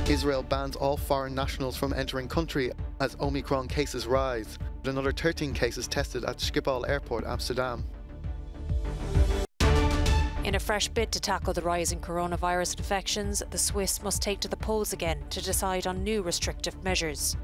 Israel bans all foreign nationals from entering country as Omicron cases rise. Another 13 cases tested at Schiphol Airport, Amsterdam. In a fresh bid to tackle the rise in coronavirus infections, the Swiss must take to the polls again to decide on new restrictive measures.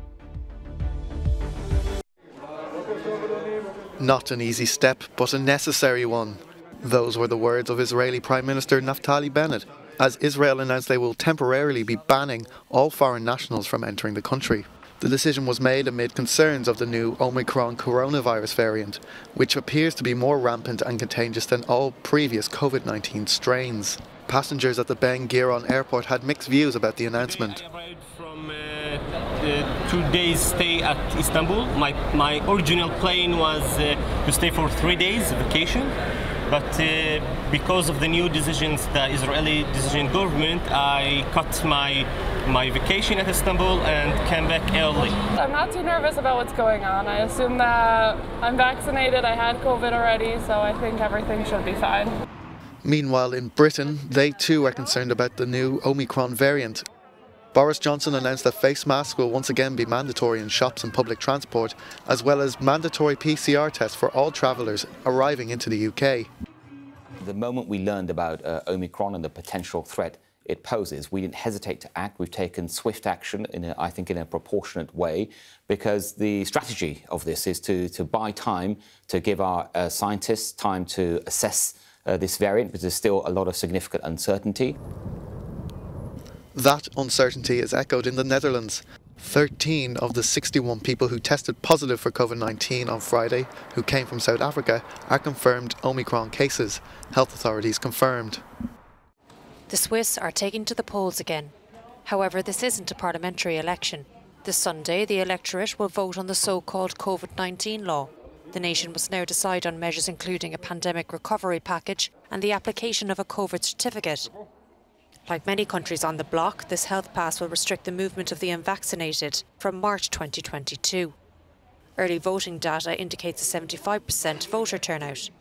Not an easy step, but a necessary one. Those were the words of Israeli Prime Minister Naftali Bennett, as Israel announced they will temporarily be banning all foreign nationals from entering the country. The decision was made amid concerns of the new Omicron coronavirus variant, which appears to be more rampant and contagious than all previous COVID-19 strains. Passengers at the Ben Gurion airport had mixed views about the announcement. I arrived from 2 days stay at Istanbul. My original plan was to stay for 3 days vacation. But because of the new decisions, the Israeli decision government, I cut my vacation at Istanbul and came back early. I'm not too nervous about what's going on. I assume that I'm vaccinated, I had COVID already, so I think everything should be fine. Meanwhile, in Britain, they too are concerned about the new Omicron variant. Boris Johnson announced that face masks will once again be mandatory in shops and public transport, as well as mandatory PCR tests for all travellers arriving into the UK. The moment we learned about Omicron and the potential threat it poses, we didn't hesitate to act. We've taken swift action, I think in a proportionate way, because the strategy of this is to buy time, to give our scientists time to assess this variant, because there's still a lot of significant uncertainty. That uncertainty is echoed in the Netherlands. 13 of the 61 people who tested positive for COVID-19 on Friday, who came from South Africa, are confirmed Omicron cases, health authorities confirmed. The Swiss are taking to the polls again. However, this isn't a parliamentary election. This Sunday, the electorate will vote on the so-called COVID-19 law. The nation must now decide on measures including a pandemic recovery package and the application of a COVID certificate. Like many countries on the bloc, this health pass will restrict the movement of the unvaccinated from March 2022. Early voting data indicates a 75% voter turnout.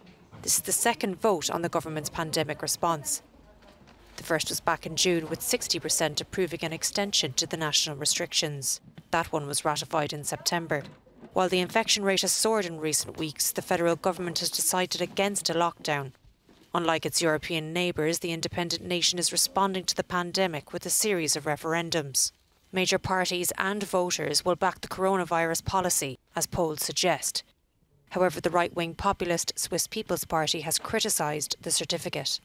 This is the second vote on the government's pandemic response. The first was back in June, with 60% approving an extension to the national restrictions. That one was ratified in September. While the infection rate has soared in recent weeks, the federal government has decided against a lockdown. Unlike its European neighbours, the independent nation is responding to the pandemic with a series of referendums. Major parties and voters will back the coronavirus policy, as polls suggest. However, the right-wing populist Swiss People's Party has criticised the certificate.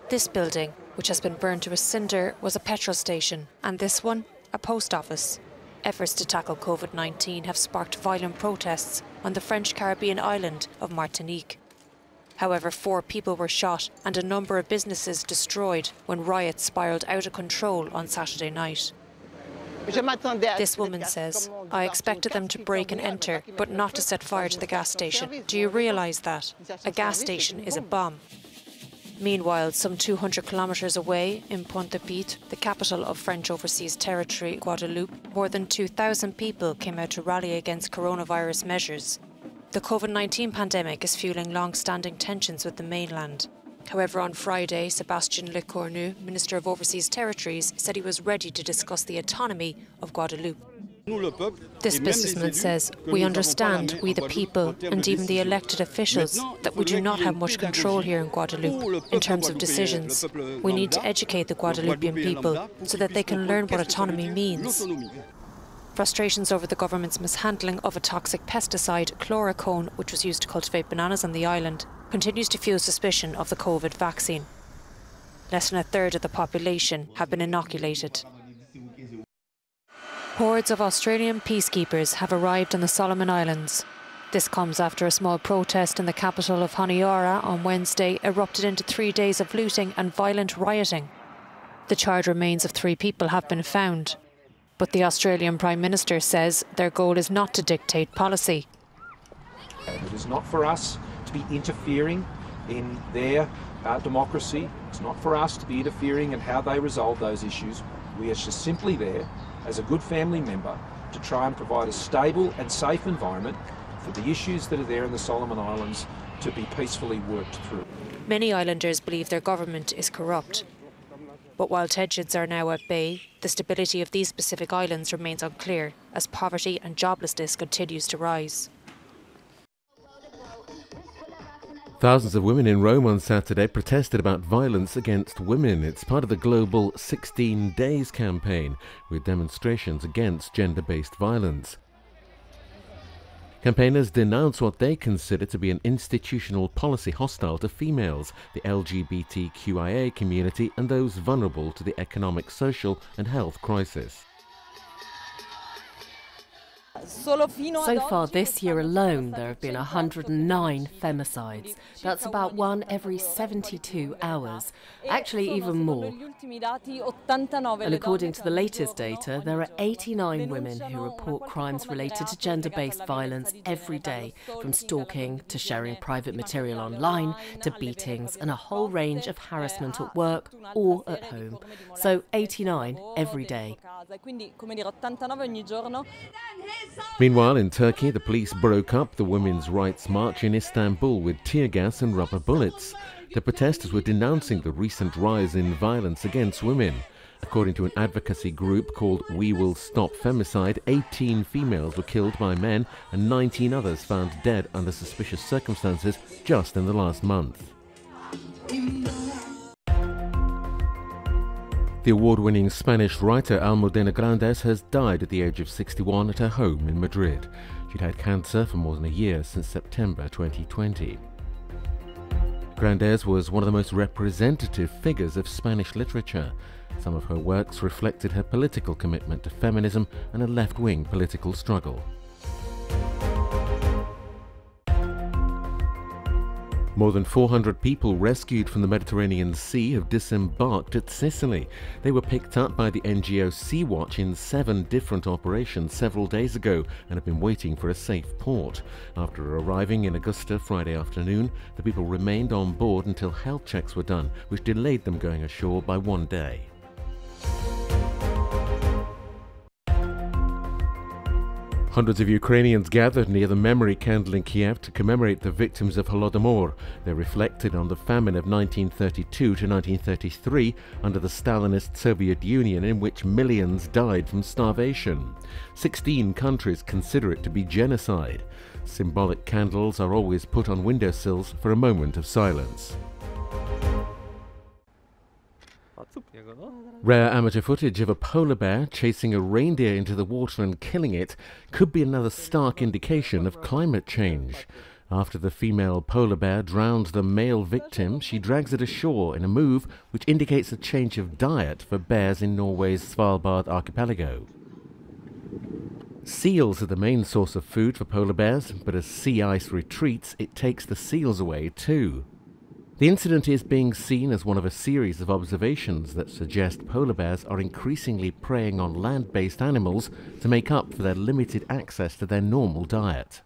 This building, which has been burned to a cinder, was a petrol station, and this one, a post office. Efforts to tackle COVID-19 have sparked violent protests on the French Caribbean island of Martinique. However, 4 people were shot and a number of businesses destroyed when riots spiralled out of control on Saturday night. This woman says, "I expected them to break and enter, but not to set fire to the gas station. Do you realise that? A gas station is a bomb." Meanwhile, some 200 kilometres away, in Pointe-à-Pitre, the capital of French overseas territory, Guadeloupe, more than 2,000 people came out to rally against coronavirus measures. The COVID-19 pandemic is fueling long-standing tensions with the mainland. However, on Friday, Sébastien Lecornu, Minister of Overseas Territories, said he was ready to discuss the autonomy of Guadeloupe. This businessman says, "We understand, we the people, and even the elected officials, that we do not have much control here in Guadeloupe in terms of decisions. We need to educate the Guadeloupean people so that they can learn what autonomy means." Frustrations over the government's mishandling of a toxic pesticide, chlorocone, which was used to cultivate bananas on the island, continues to fuel suspicion of the COVID vaccine. Less than a third of the population have been inoculated. Hordes of Australian peacekeepers have arrived on the Solomon Islands. This comes after a small protest in the capital of Honiara on Wednesday erupted into 3 days of looting and violent rioting. The charred remains of 3 people have been found. But the Australian Prime Minister says their goal is not to dictate policy. It is not for us to be interfering in their democracy. It's not for us to be interfering in how they resolve those issues. We are just simply there as a good family member to try and provide a stable and safe environment for the issues that are there in the Solomon Islands to be peacefully worked through. Many islanders believe their government is corrupt. But while tensions are now at bay, the stability of these Pacific islands remains unclear as poverty and joblessness continues to rise. Thousands of women in Rome on Saturday protested about violence against women. It's part of the global 16 Days campaign, with demonstrations against gender-based violence. Campaigners denounce what they consider to be an institutional policy hostile to females, the LGBTQIA community, and those vulnerable to the economic, social and health crisis. So far this year alone, there have been 109 femicides. That's about one every 72 hours, actually even more. And according to the latest data, there are 89 women who report crimes related to gender-based violence every day, from stalking to sharing private material online to beatings and a whole range of harassment at work or at home. So 89 every day. Meanwhile, in Turkey, the police broke up the Women's Rights March in Istanbul with tear gas and rubber bullets. The protesters were denouncing the recent rise in violence against women. According to an advocacy group called We Will Stop Femicide, 18 females were killed by men and 19 others found dead under suspicious circumstances just in the last month. The award-winning Spanish writer Almudena Grandes has died at the age of 61 at her home in Madrid. She'd had cancer for more than a year, since September 2020. Grandes was one of the most representative figures of Spanish literature. Some of her works reflected her political commitment to feminism and a left-wing political struggle. More than 400 people rescued from the Mediterranean Sea have disembarked at Sicily. They were picked up by the NGO Sea-Watch in 7 different operations several days ago and have been waiting for a safe port. After arriving in Augusta Friday afternoon, the people remained on board until health checks were done, which delayed them going ashore by 1 day. Hundreds of Ukrainians gathered near the memory candle in Kiev to commemorate the victims of Holodomor. They reflected on the famine of 1932 to 1933 under the Stalinist Soviet Union, in which millions died from starvation. 16 countries consider it to be genocide. Symbolic candles are always put on windowsills for a moment of silence. Rare amateur footage of a polar bear chasing a reindeer into the water and killing it could be another stark indication of climate change. After the female polar bear drowned the male victim, she drags it ashore in a move which indicates a change of diet for bears in Norway's Svalbard archipelago. Seals are the main source of food for polar bears, but as sea ice retreats, it takes the seals away too. The incident is being seen as one of a series of observations that suggest polar bears are increasingly preying on land-based animals to make up for their limited access to their normal diet.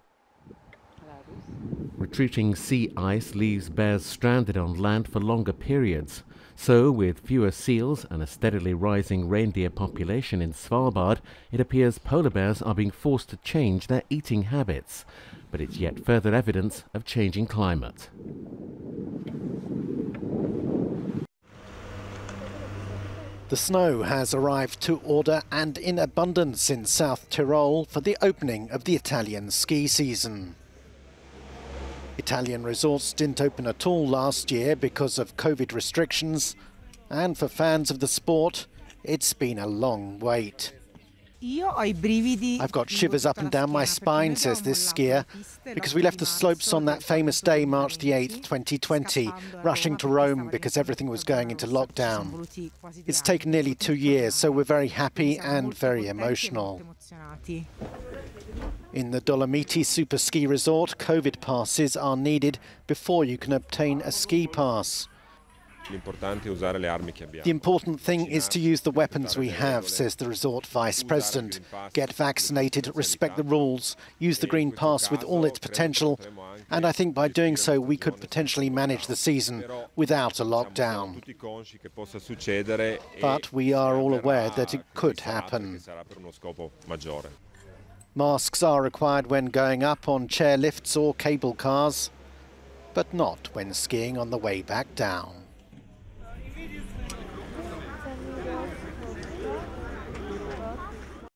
Retreating sea ice leaves bears stranded on land for longer periods. So, with fewer seals and a steadily rising reindeer population in Svalbard, it appears polar bears are being forced to change their eating habits. But it's yet further evidence of changing climate. The snow has arrived to order and in abundance in South Tyrol for the opening of the Italian ski season. Italian resorts didn't open at all last year because of COVID restrictions, and for fans of the sport, it's been a long wait. I've got shivers up and down my spine, says this skier, because we left the slopes on that famous day, March the 8th, 2020, rushing to Rome because everything was going into lockdown. It's taken nearly 2 years, so we're very happy and very emotional. In the Dolomiti Super Ski Resort, COVID passes are needed before you can obtain a ski pass. The important thing is to use the weapons we have, says the resort vice president. Get vaccinated, respect the rules, use the green pass with all its potential, and I think by doing so we could potentially manage the season without a lockdown. But we are all aware that it could happen. Masks are required when going up on chairlifts or cable cars, but not when skiing on the way back down.